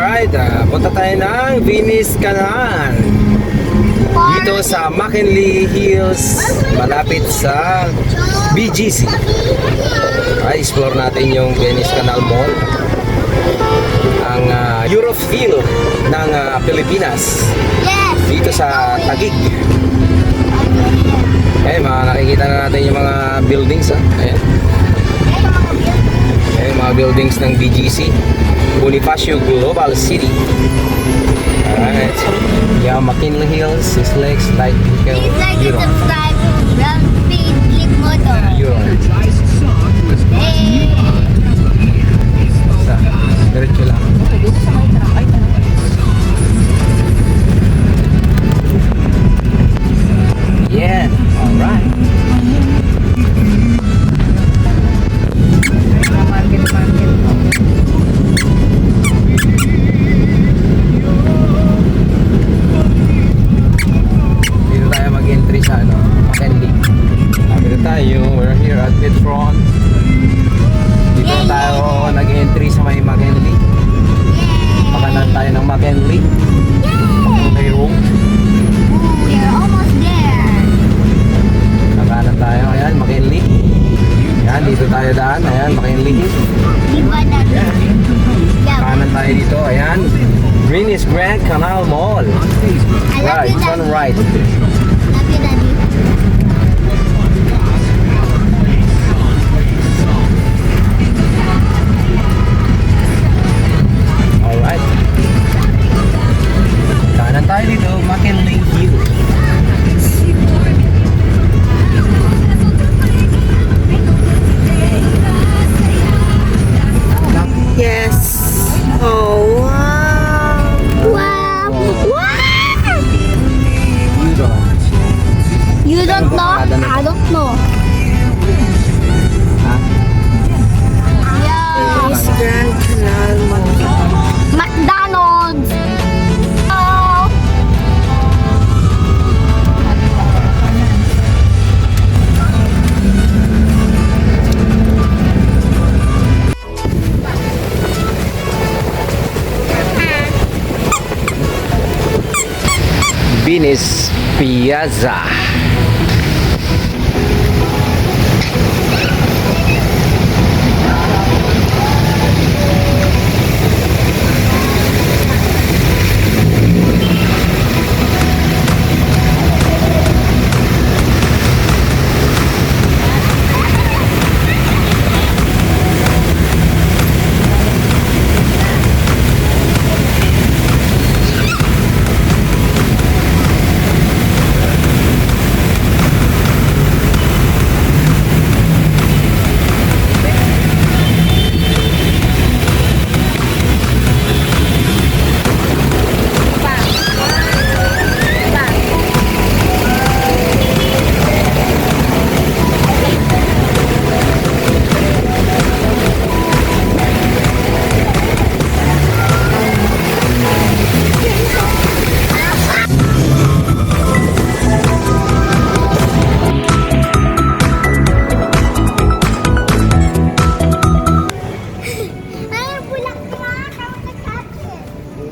Alright, punta tayo ng Venice Canal. Dito sa McKinley Hills, malapit sa BGC. Explore natin yung Venice Canal Mall. Ang Eurofil ng Pilipinas. Dito sa Taguig. Nakikita na natin yung mga buildings. Ayan. Ayan, mga buildings ng BGC. Bonifacio Global City. Alright. Yeah, McKinley Hills is like Euron. Euron. Diretso lang. Yeah, alright. Dito tayo mag-entry sa McKinley. Dito tayo, we're here at Midfront. Dito tayo nag-entry sa may McKinley. Pakanan tayo ng McKinley. May room. We're almost there. Pakanan tayo, ayan, McKinley. Ayan, dito tayo daan, ayan, McKinley. Diba dati? Kanan tayo dito, ayan. Venice Grand Canal Mall. Right, turn right. Love you, Daddy. Alright. Kanan tayo dito, McKinley Hills. Yes. Oh, wow. Wow! Wow! Euron. You don't know? I don't know. Ha? Yeah. Venice Grand Canal Mall. McDonald's. Oh. Venice Piazza.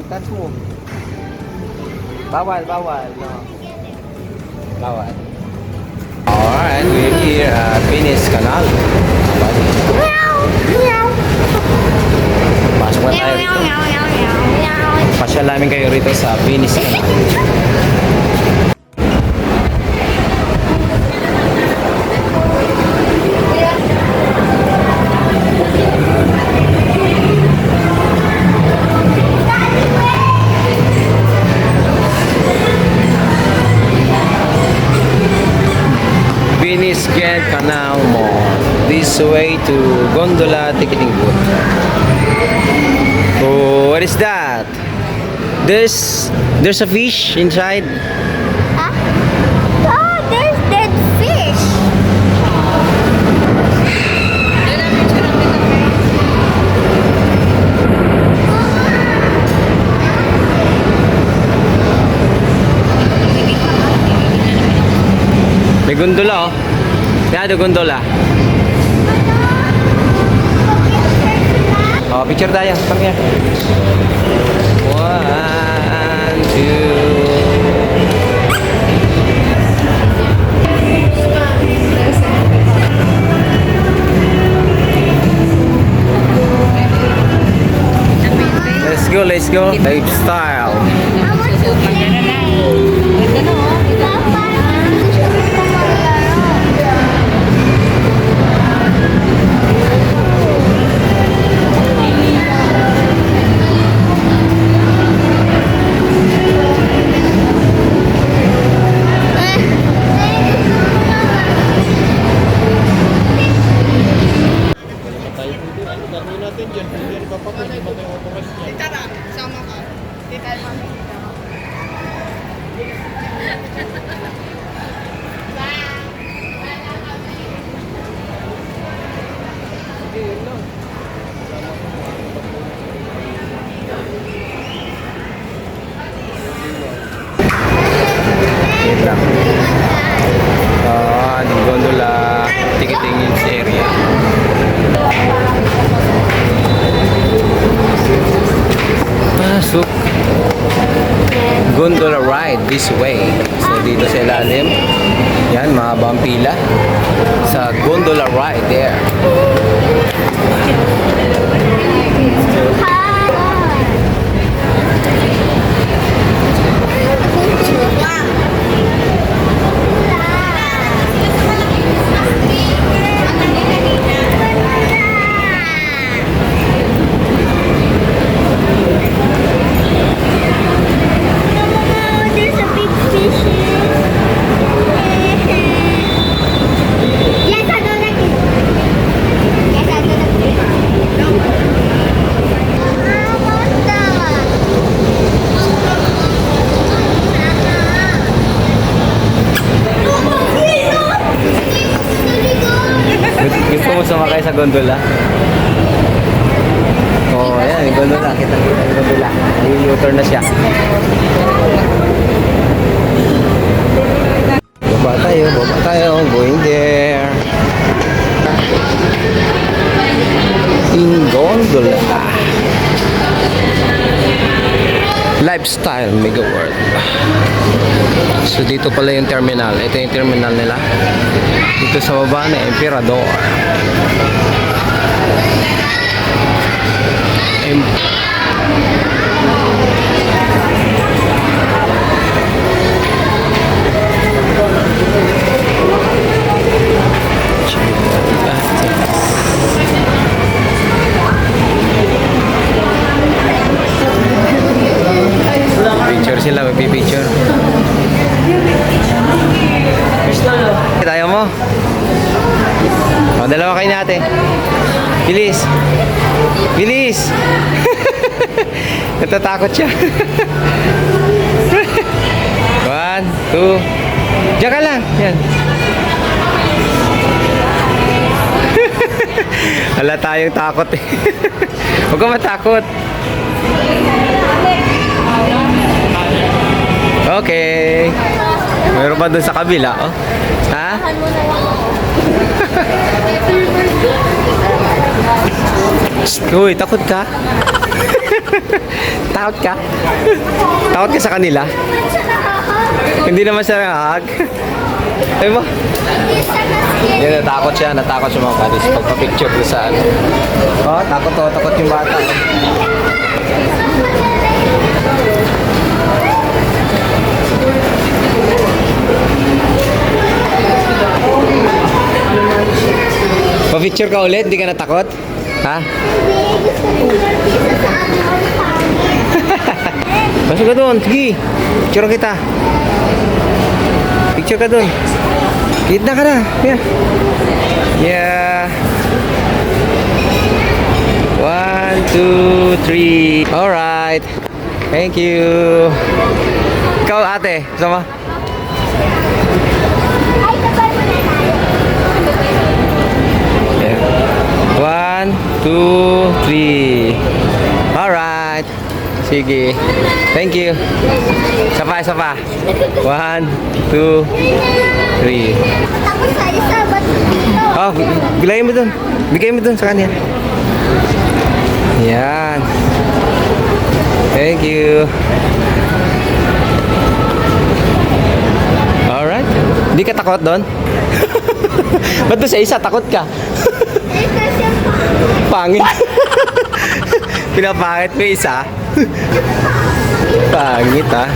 Touch mo. Bawal, bawal. No. Bawal. Alright, we're here at Venice Canal. Pasok na tayo rito. Pasyal namin kayo rito sa Venice Canal. Venice Grand Canal Mall. This way to Gondola Ticketing Booth. Oh, what is that? There's a fish inside. Huh? Oh, there's dead fish. May gondola oh. Yan, the gondola. Oh, picture tayo. Come here. Let's go, let's go. Lifestyle. How much you pay? Papa, gusto ko maglaro. Wait lang. Yung gondola ticketing area. Pasok. Gondola ride this way. So dito sa ilalim. Yan, mahabang pila. Sa gondola ride there. There's a big fish here. Yes, I don't like it. Yes, I don't like it. I want that. Gusto mo sumakay sa gondola? Oo, oh, ayan, yung gondola. Kita-kita yung gondola. U-turn na siya. Baba tayo. Going there. In gondola. Lifestyle Mega World. So dito pala yung terminal. Ito yung terminal nila. Dito sa baba na Emperador. Picture sila, magpipicture. Tayo mo. O, dalawa kayo natin. Bilis. Bilis. Natatakot siya. 1, 2. Diyan ka lang. Yan. Wala tayong takot eh. Huwag ka matakot. Okay. Meron pa dun sa kabila, oh. Ha? Uy, takot ka? Takot ka? Takot ka sa kanila? Hindi naman siya nahahag. Ay ba? Hindi, natakot siya sa mga kalis. Pagpa-picture doon sa ano. Oh, takot yung bata. Pa-picture ka ulit? Hindi ka natakot? Ha? Masuk ka doon. Sige. Picture kita. Picture ka doon. Kita ka na. Yeah. Yeah. 1, 2, 3. Alright. Thank you. Ikaw ate. Sama. Yeah. 1, 2, 3. Alright. Sige. Thank you. Isa pa. 1, 2, 3. Tapos sa isa, ba't dito? Oh, bigay mo dun sa kanya. Yan. Thank you. Hindi ka takot doon? Ba't doon sa isa takot ka? Eh, kasi Pangit. Pinapangit mo yung isa. Pangit ah.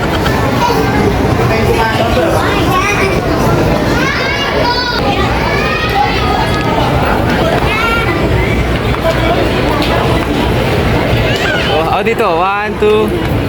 Oh, dito. 1, 2.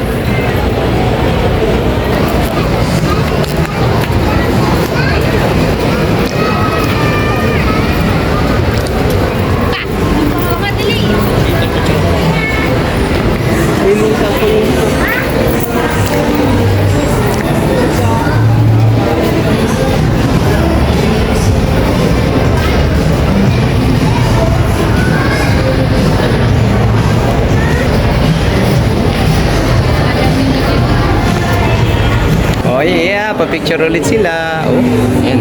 Oh yeah, pa-picture ulit sila. Oh, yan.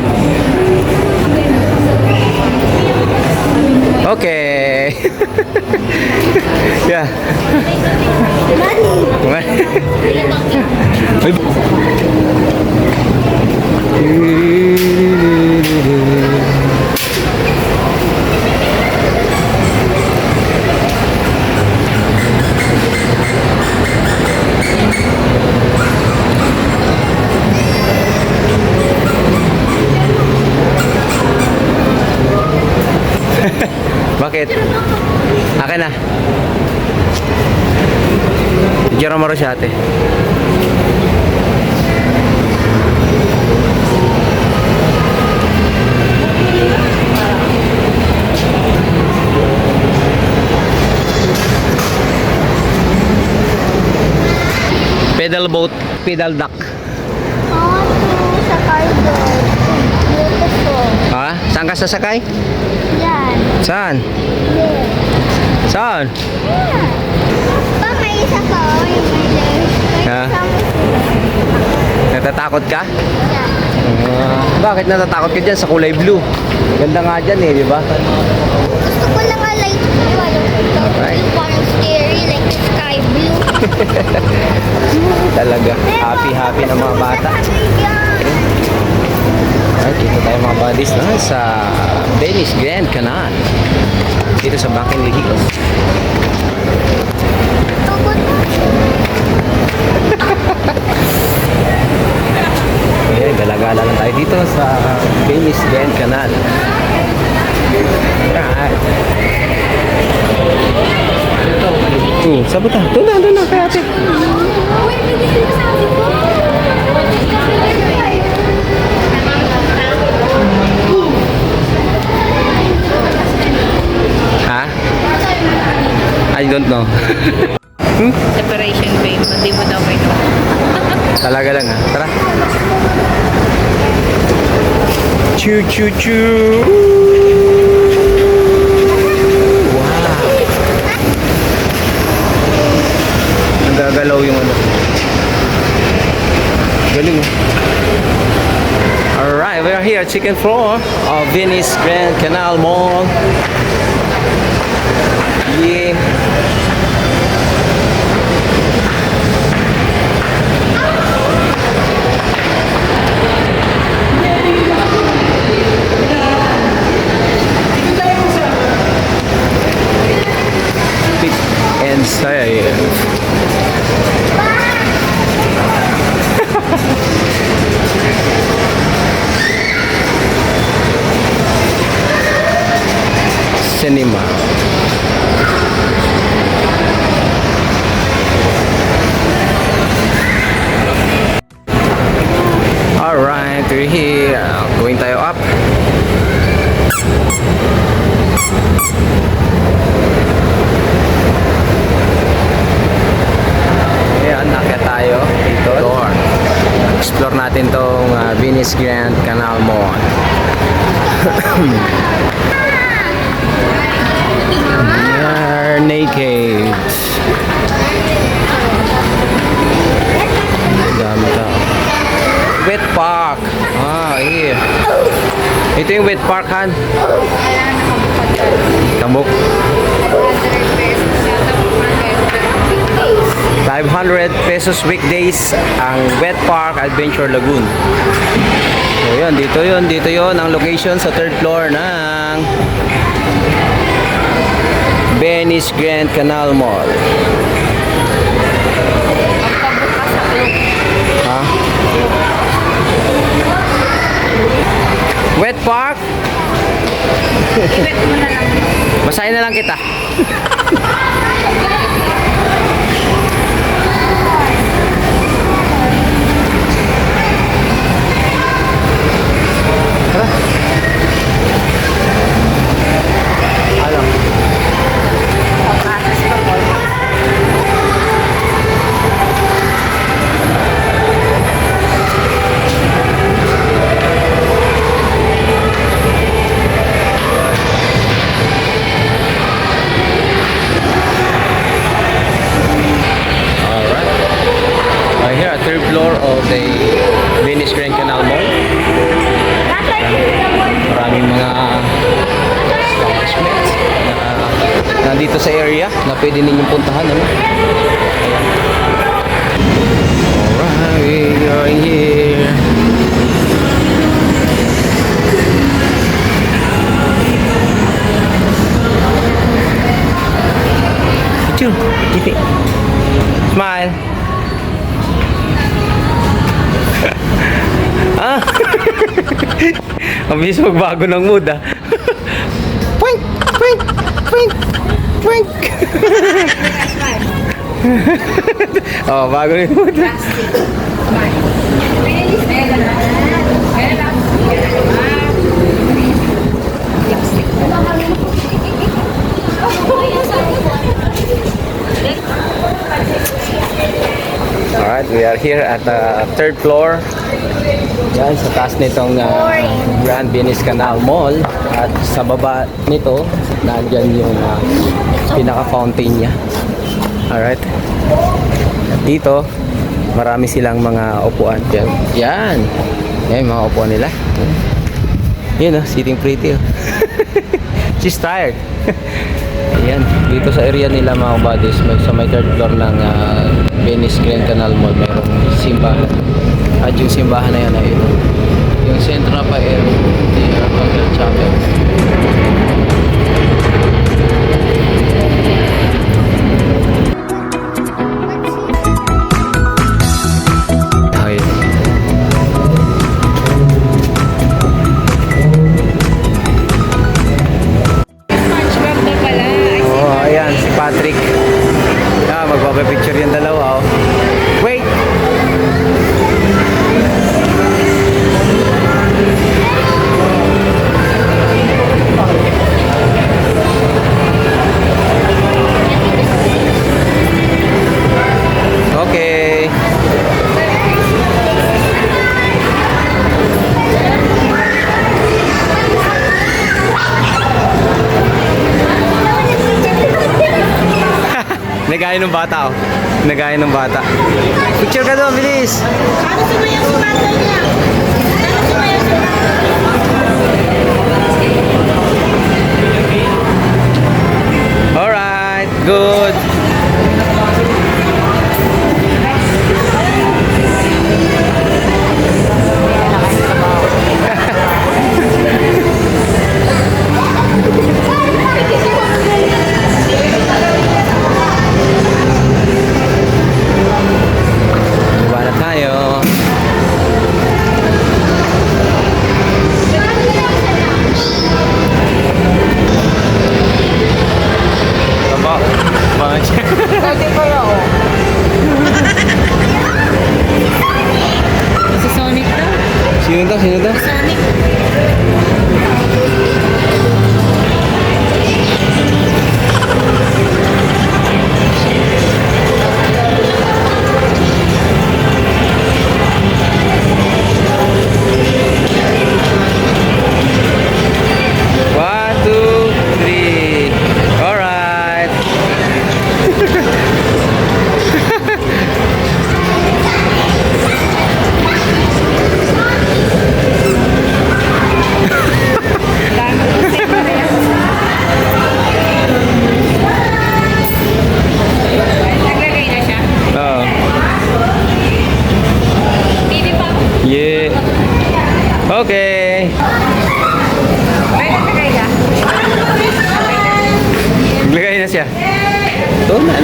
Okay. Yeah. Bakit? Akin na. Picture mo rin siya ate. Pedal boat, pedal duck. sa cargo. Beautiful. Ha? Saan ka sasakay? Yan. Saan? Yan. Saan? Yan. Pa, may isa pa. Oh, yung may legs. Ha? Natatakot ka? Yan. Bakit natatakot ka dyan sa kulay blue? Ganda nga dyan eh, di ba? Gusto ko lang like, Alright. yung parang scary, like the sky blue. Talaga. Happy ng mga bata. Alright, dito tayo mga buddies na sa Venice Grand Canal. Dito sa Bakin Lihico. Ayan, galagala lang tayo dito sa Venice Grand Canal. Alright. Sabot na. Doon na, kaya ate. Ha? I don't know. Separation babe, hindi mo daw kayo. Talaga lang ha. Tara. Choo choo choo. Wow. Nagagalaw yung ano. Galing oh. Alright, we are here at second floor of Venice Grand Canal Mall. Yeah. Pick and save. Cinema. Alright, we're here. Going tayo up. Ayan, nakita tayo dito. Door. Explore natin tong Venice Grand Canal Mall. Yarnay Caves. Dami tao. Wet Park. Ah, here. Ito yung Wet Park, Han. Tambok. 500 pesos weekdays ang Wet Park Adventure Lagoon. So yun, dito yun ang location sa third floor ng Venice Grand Canal Mall. Pagpabukas sa club. Ha? Wet Park? Iwet mo na lang. Basahin na lang kita. Tara. Ano? Pagkakas pa po. Alright. We're here at third floor of the Venice Grand Canal Mall. Maraming mga establishments na nandito sa area na pwede ninyong puntahan. Ano? Alright, we are here. Picture. Kiti. Smile. Ah. Ang bilis magbago ng mood ah. Pwink! Pwink! Pwink! Pwink! Oh, bago yung mood. Alright, we are here at the third floor. Yan, sa taas nitong Grand Venice Canal Mall. At sa baba nito, nandyan yung pinaka-fountain niya. Alright. At dito, marami silang mga upuan. Yan. Yan. Yan yung mga upuan nila. Yan oh, sitting pretty oh. She's tired. Ayan, dito sa area nila mga buddies, sa may third floor ng Venice Grand Canal Mall, mayroong simbahan. At yung simbahan na yan ay ito. Yung Centra pa ay Hotel Chapel. Okay. SpongeBob na pala. Oh, ayan, si Patrick. Ah, magpapapicture yung dalawa, oh. Wait! Okay. Nagaya ng bata, oh. Nagaya ng bata. Picture ka doon, bilis. Alright, good. Baba na tayo. Baba. Bunch. Pwede ko yun. Si Sonic daw. Sino to? Sino to? Sonic. One, two, three. Alright.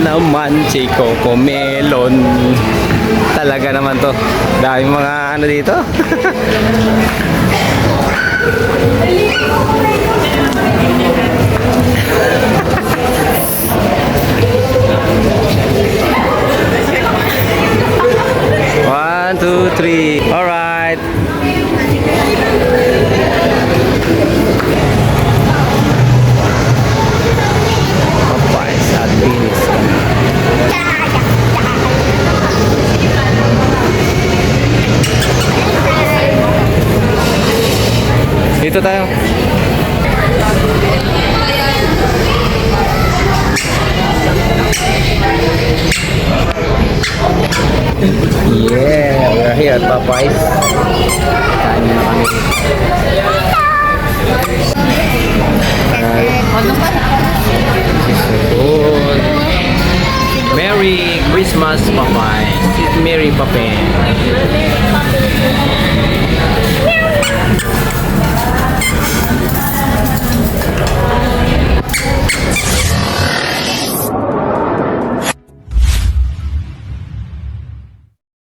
naman si Coco Melon. Talaga naman to. Daming mga ano dito. One, two, three. All right. Popeyes at Binis. Dito tayo. Yeah, we're here at Popeyes. Kain na kami. Good. Merry Christmas, Popeyes. It's Merry Popeyes.